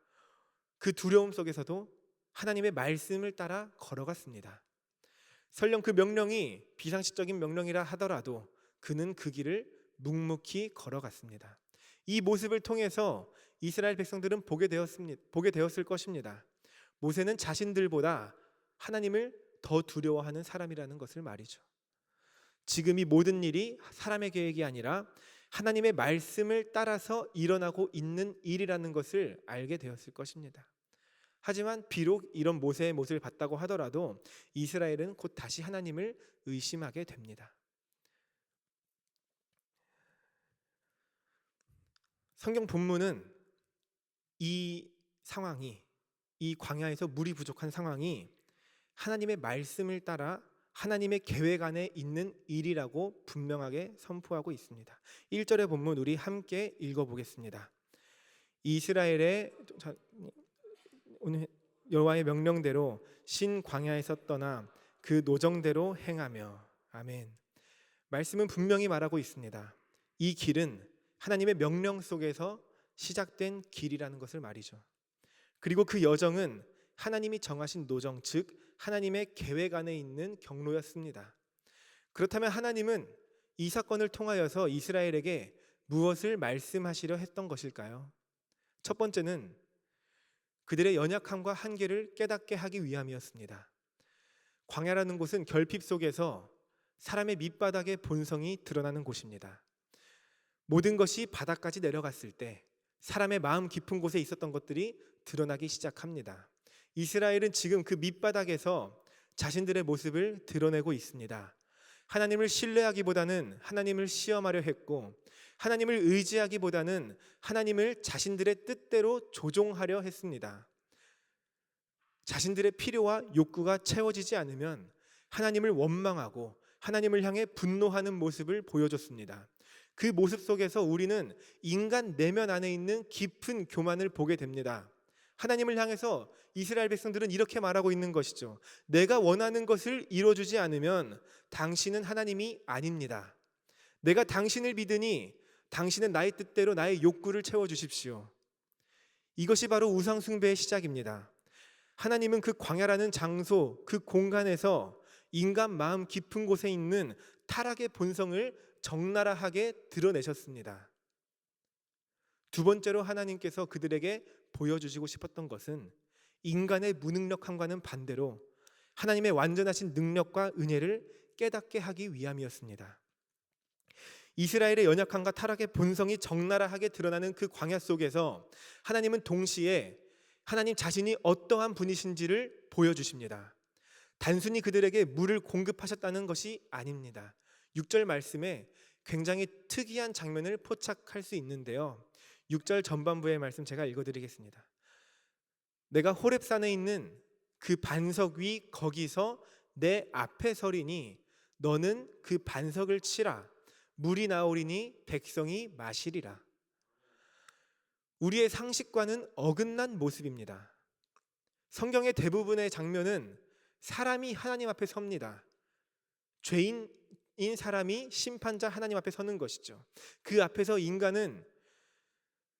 그 두려움 속에서도 하나님의 말씀을 따라 걸어갔습니다. 설령 그 명령이 비상식적인 명령이라 하더라도 그는 그 길을 묵묵히 걸어갔습니다. 이 모습을 통해서 이스라엘 백성들은 보게 되었을 것입니다. 모세는 자신들보다 하나님을 더 두려워하는 사람이라는 것을 말이죠. 지금 이 모든 일이 사람의 계획이 아니라 하나님의 말씀을 따라서 일어나고 있는 일이라는 것을 알게 되었을 것입니다. 하지만 비록 이런 모세의 모습을 봤다고 하더라도 이스라엘은 곧 다시 하나님을 의심하게 됩니다. 성경 본문은 이 상황이, 이 광야에서 물이 부족한 상황이 하나님의 말씀을 따라 하나님의 계획 안에 있는 일이라고 분명하게 선포하고 있습니다. 1절의 본문 우리 함께 읽어보겠습니다. 이스라엘의 오늘 여호와의 명령대로 신 광야에서 떠나 그 노정대로 행하며. 아멘. 말씀은 분명히 말하고 있습니다. 이 길은 하나님의 명령 속에서 시작된 길이라는 것을 말이죠. 그리고 그 여정은 하나님이 정하신 노정, 즉 하나님의 계획 안에 있는 경로였습니다. 그렇다면 하나님은 이 사건을 통하여서 이스라엘에게 무엇을 말씀하시려 했던 것일까요? 첫 번째는 그들의 연약함과 한계를 깨닫게 하기 위함이었습니다. 광야라는 곳은 결핍 속에서 사람의 밑바닥의 본성이 드러나는 곳입니다. 모든 것이 바닥까지 내려갔을 때 사람의 마음 깊은 곳에 있었던 것들이 드러나기 시작합니다. 이스라엘은 지금 그 밑바닥에서 자신들의 모습을 드러내고 있습니다. 하나님을 신뢰하기보다는 하나님을 시험하려 했고, 하나님을 의지하기보다는 하나님을 자신들의 뜻대로 조종하려 했습니다. 자신들의 필요와 욕구가 채워지지 않으면 하나님을 원망하고 하나님을 향해 분노하는 모습을 보여줬습니다. 그 모습 속에서 우리는 인간 내면 안에 있는 깊은 교만을 보게 됩니다. 하나님을 향해서 이스라엘 백성들은 이렇게 말하고 있는 것이죠. 내가 원하는 것을 이루어주지 않으면 당신은 하나님이 아닙니다. 내가 당신을 믿으니 당신은 나의 뜻대로 나의 욕구를 채워주십시오. 이것이 바로 우상 숭배의 시작입니다. 하나님은 그 광야라는 장소, 그 공간에서 인간 마음 깊은 곳에 있는 타락의 본성을 적나라하게 드러내셨습니다. 두 번째로 하나님께서 그들에게 보여주시고 싶었던 것은 인간의 무능력함과는 반대로 하나님의 완전하신 능력과 은혜를 깨닫게 하기 위함이었습니다. 이스라엘의 연약함과 타락의 본성이 적나라하게 드러나는 그 광야 속에서 하나님은 동시에 하나님 자신이 어떠한 분이신지를 보여주십니다. 단순히 그들에게 물을 공급하셨다는 것이 아닙니다. 6절 말씀에 굉장히 특이한 장면을 포착할 수 있는데요. 6절 전반부의 말씀 제가 읽어드리겠습니다. 내가 호렙산에 있는 그 반석 위 거기서 내 앞에 서리니 너는 그 반석을 치라. 물이 나오리니 백성이 마시리라. 우리의 상식과는 어긋난 모습입니다. 성경의 대부분의 장면은 사람이 하나님 앞에 섭니다. 죄인인 사람이 심판자 하나님 앞에 서는 것이죠. 그 앞에서 인간은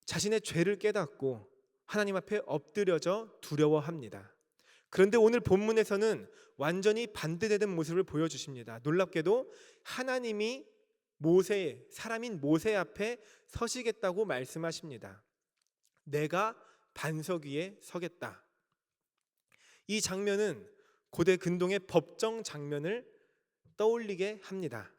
자신의 죄를 깨닫고 하나님 앞에 엎드려져 두려워합니다. 그런데 오늘 본문에서는 완전히 반대되는 모습을 보여주십니다. 놀랍게도 하나님이 사람인 모세 앞에 서시겠다고 말씀하십니다. 내가 반석 위에 서겠다. 이 장면은 고대 근동의 법정 장면을 떠올리게 합니다.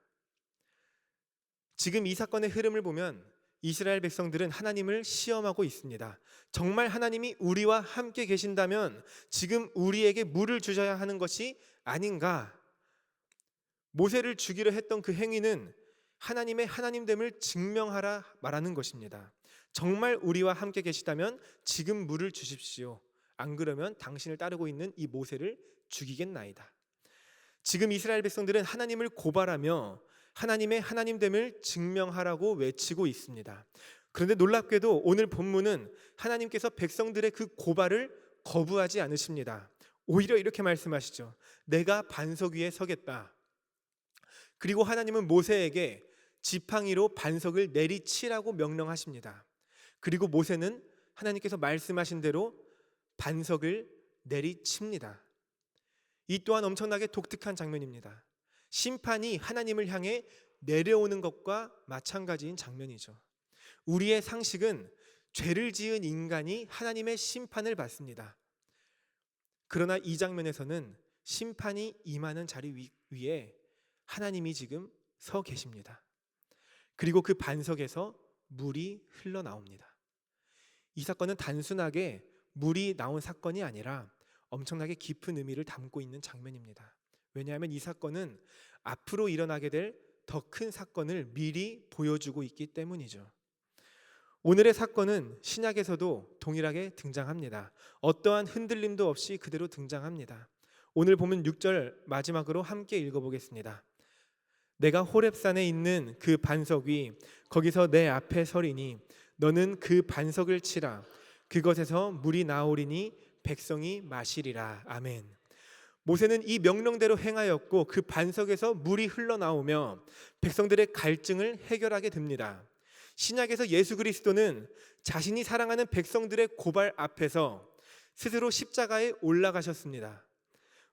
지금 이 사건의 흐름을 보면 이스라엘 백성들은 하나님을 시험하고 있습니다. 정말 하나님이 우리와 함께 계신다면 지금 우리에게 물을 주셔야 하는 것이 아닌가? 모세를 죽이려 했던 그 행위는 하나님의 하나님됨을 증명하라 말하는 것입니다. 정말 우리와 함께 계시다면 지금 물을 주십시오. 안 그러면 당신을 따르고 있는 이 모세를 죽이겠나이다. 지금 이스라엘 백성들은 하나님을 고발하며 하나님의 하나님됨을 증명하라고 외치고 있습니다. 그런데 놀랍게도 오늘 본문은 하나님께서 백성들의 그 고발을 거부하지 않으십니다. 오히려 이렇게 말씀하시죠. 내가 반석 위에 서겠다. 그리고 하나님은 모세에게 지팡이로 반석을 내리치라고 명령하십니다. 그리고 모세는 하나님께서 말씀하신 대로 반석을 내리칩니다. 이 또한 엄청나게 독특한 장면입니다. 심판이 하나님을 향해 내려오는 것과 마찬가지인 장면이죠. 우리의 상식은 죄를 지은 인간이 하나님의 심판을 받습니다. 그러나 이 장면에서는 심판이 임하는 자리 위에 하나님이 지금 서 계십니다. 그리고 그 반석에서 물이 흘러나옵니다. 이 사건은 단순하게 물이 나온 사건이 아니라 엄청나게 깊은 의미를 담고 있는 장면입니다. 왜냐하면 이 사건은 앞으로 일어나게 될 더 큰 사건을 미리 보여주고 있기 때문이죠. 오늘의 사건은 신약에서도 동일하게 등장합니다. 어떠한 흔들림도 없이 그대로 등장합니다. 오늘 보면 6절 마지막으로 함께 읽어보겠습니다. 내가 호렙산에 있는 그 반석 위 거기서 내 앞에 서리니 너는 그 반석을 치라. 그것에서 물이 나오리니 백성이 마시리라. 아멘. 모세는 이 명령대로 행하였고 그 반석에서 물이 흘러나오며 백성들의 갈증을 해결하게 됩니다. 신약에서 예수 그리스도는 자신이 사랑하는 백성들의 고발 앞에서 스스로 십자가에 올라가셨습니다.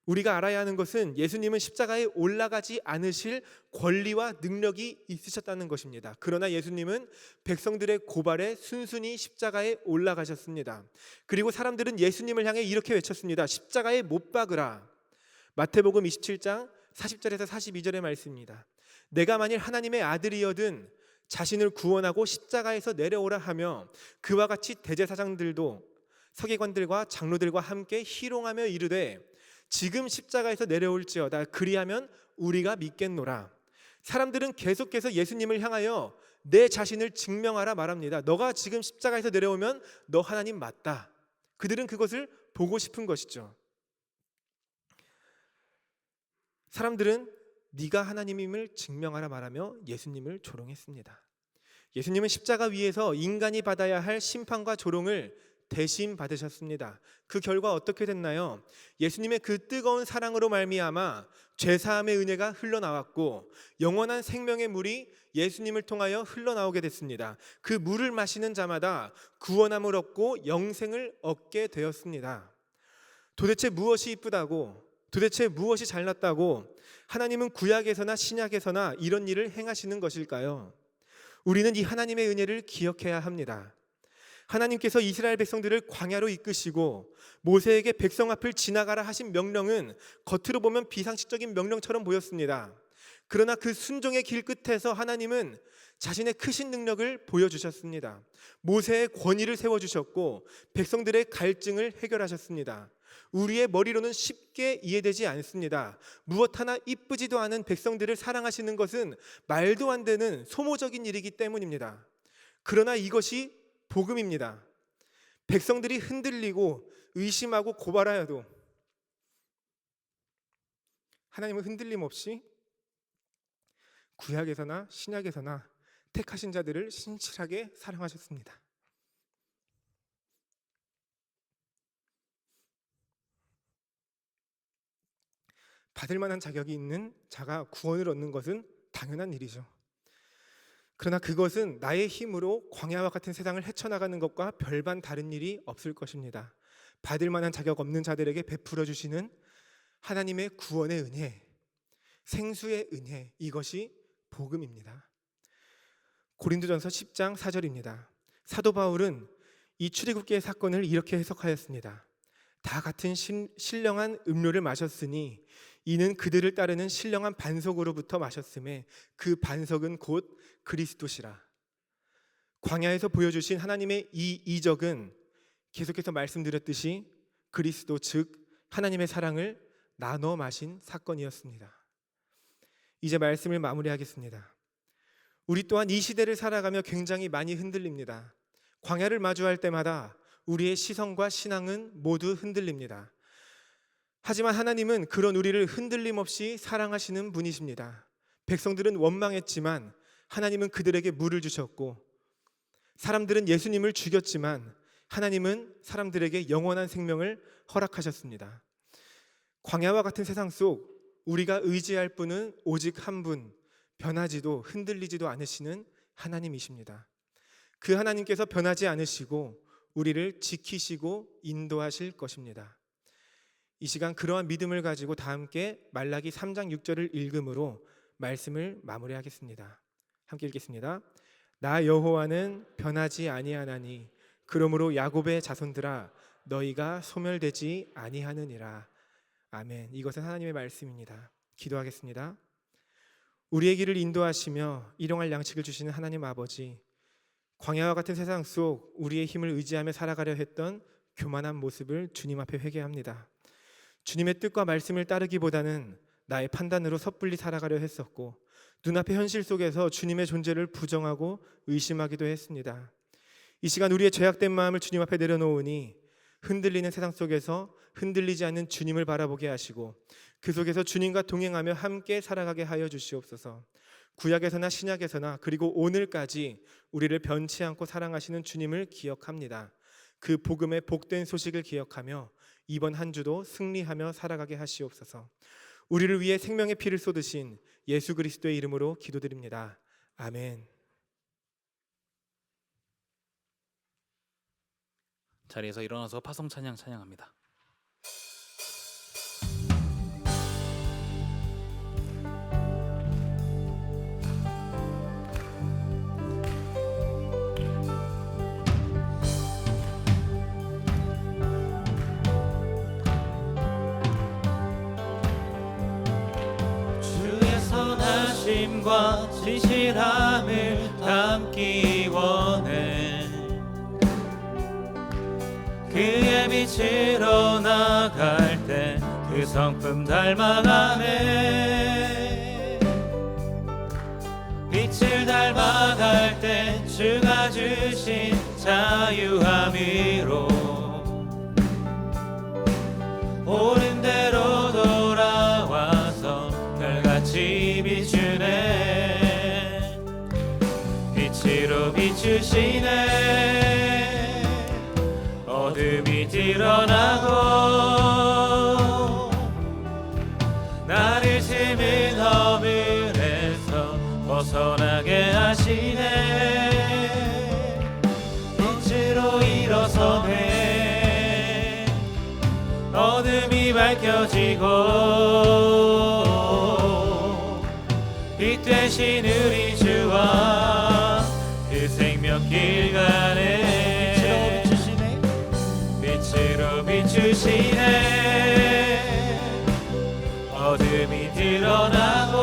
우리가 알아야 하는 것은 예수님은 십자가에 올라가지 않으실 권리와 능력이 있으셨다는 것입니다. 그러나 예수님은 백성들의 고발에 순순히 십자가에 올라가셨습니다. 그리고 사람들은 예수님을 향해 이렇게 외쳤습니다. 십자가에 못 박으라. 마태복음 27장 40절에서 42절의 말씀입니다. 내가 만일 하나님의 아들이여든 자신을 구원하고 십자가에서 내려오라 하며 그와 같이 대제사장들도 서기관들과 장로들과 함께 희롱하며 이르되 지금 십자가에서 내려올지어다. 그리하면 우리가 믿겠노라. 사람들은 계속해서 예수님을 향하여 내 자신을 증명하라 말합니다. 너가 지금 십자가에서 내려오면 너 하나님 맞다. 그들은 그것을 보고 싶은 것이죠. 사람들은 네가 하나님임을 증명하라 말하며 예수님을 조롱했습니다. 예수님은 십자가 위에서 인간이 받아야 할 심판과 조롱을 대신 받으셨습니다. 그 결과 어떻게 됐나요? 예수님의 그 뜨거운 사랑으로 말미암아 죄사함의 은혜가 흘러나왔고 영원한 생명의 물이 예수님을 통하여 흘러나오게 됐습니다. 그 물을 마시는 자마다 구원함을 얻고 영생을 얻게 되었습니다. 도대체 무엇이 이쁘다고, 도대체 무엇이 잘났다고 하나님은 구약에서나 신약에서나 이런 일을 행하시는 것일까요? 우리는 이 하나님의 은혜를 기억해야 합니다. 하나님께서 이스라엘 백성들을 광야로 이끄시고 모세에게 백성 앞을 지나가라 하신 명령은 겉으로 보면 비상식적인 명령처럼 보였습니다. 그러나 그 순종의 길 끝에서 하나님은 자신의 크신 능력을 보여주셨습니다. 모세의 권위를 세워주셨고 백성들의 갈증을 해결하셨습니다. 우리의 머리로는 쉽게 이해되지 않습니다. 무엇 하나 이쁘지도 않은 백성들을 사랑하시는 것은 말도 안 되는 소모적인 일이기 때문입니다. 그러나 이것이 복음입니다. 백성들이 흔들리고 의심하고 고발하여도 하나님은 흔들림 없이 구약에서나 신약에서나 택하신 자들을 신실하게 사랑하셨습니다. 받을 만한 자격이 있는 자가 구원을 얻는 것은 당연한 일이죠. 그러나 그것은 나의 힘으로 광야와 같은 세상을 헤쳐나가는 것과 별반 다른 일이 없을 것입니다. 받을 만한 자격 없는 자들에게 베풀어 주시는 하나님의 구원의 은혜, 생수의 은혜, 이것이 복음입니다. 고린도전서 10장 4절입니다. 사도 바울은 이 출애굽기의 사건을 이렇게 해석하였습니다. 다 같은 신령한 음료를 마셨으니 이는 그들을 따르는 신령한 반석으로부터 마셨음에 그 반석은 곧 그리스도시라. 광야에서 보여주신 하나님의 이 이적은 계속해서 말씀드렸듯이 그리스도 즉 하나님의 사랑을 나눠 마신 사건이었습니다. 이제 말씀을 마무리하겠습니다. 우리 또한 이 시대를 살아가며 굉장히 많이 흔들립니다. 광야를 마주할 때마다 우리의 시선과 신앙은 모두 흔들립니다. 하지만 하나님은 그런 우리를 흔들림 없이 사랑하시는 분이십니다. 백성들은 원망했지만 하나님은 그들에게 물을 주셨고, 사람들은 예수님을 죽였지만 하나님은 사람들에게 영원한 생명을 허락하셨습니다. 광야와 같은 세상 속 우리가 의지할 분은 오직 한 분, 변하지도 흔들리지도 않으시는 하나님이십니다. 그 하나님께서 변하지 않으시고 우리를 지키시고 인도하실 것입니다. 이 시간 그러한 믿음을 가지고 다 함께 말라기 3장 6절을 읽음으로 말씀을 마무리하겠습니다. 함께 읽겠습니다. 나 여호와는 변하지 아니하나니 그러므로 야곱의 자손들아 너희가 소멸되지 아니하느니라. 아멘. 이것은 하나님의 말씀입니다. 기도하겠습니다. 우리의 길을 인도하시며 일용할 양식을 주시는 하나님 아버지, 광야와 같은 세상 속 우리의 힘을 의지하며 살아가려 했던 교만한 모습을 주님 앞에 회개합니다. 주님의 뜻과 말씀을 따르기보다는 나의 판단으로 섣불리 살아가려 했었고, 눈앞의 현실 속에서 주님의 존재를 부정하고 의심하기도 했습니다. 이 시간 우리의 죄악된 마음을 주님 앞에 내려놓으니 흔들리는 세상 속에서 흔들리지 않는 주님을 바라보게 하시고 그 속에서 주님과 동행하며 함께 살아가게 하여 주시옵소서. 구약에서나 신약에서나 그리고 오늘까지 우리를 변치 않고 사랑하시는 주님을 기억합니다. 그 복음의 복된 소식을 기억하며 이번 한 주도 승리하며 살아가게 하시옵소서. 우리를 위해 생명의 피를 쏟으신 예수 그리스도의 이름으로 기도드립니다. 아멘. 자리에서 일어나서 파송 찬양 찬양합니다. 주의 선하심과 진실함을 담기 원해. 그의 빛으로 나갈 때 그 성품 닮아가네. 빛을 닮아갈 때 주가 주신 자유함으로 옳은 대로 돌아와서 별같이 비추네. 빛으로 비추시네. 어둠이 드러나고 나를 심은 허물에서 벗어나게 하시네. 빛으로 일어서네. 어둠이 밝혀지고 빛 되신 우리 주와 그 생명길 가네. 빛으로 비추시네. 어둠이 드러나고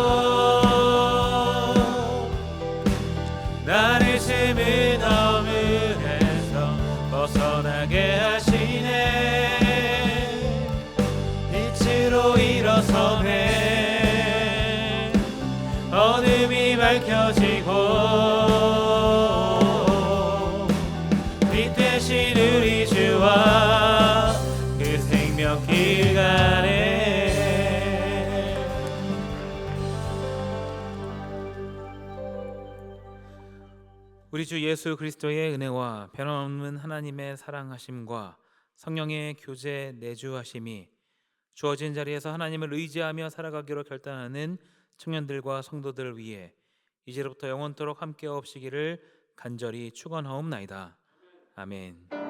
나를 심은 허물에서 벗어나게 하시네. 빛으로 일어서네. 어둠이 밝혀지고 빛 되신 우리 주와 그 생명길 가네. 우리 주 예수 그리스도의 은혜와 변함없는 하나님의 사랑하심과 성령의 교제 내주하심이 주어진 자리에서 하나님을 의지하며 살아가기로 결단하는 청년들과 성도들을 위해 이제로부터 영원토록 함께 없시기를 간절히 축원하옵나이다. 아멘.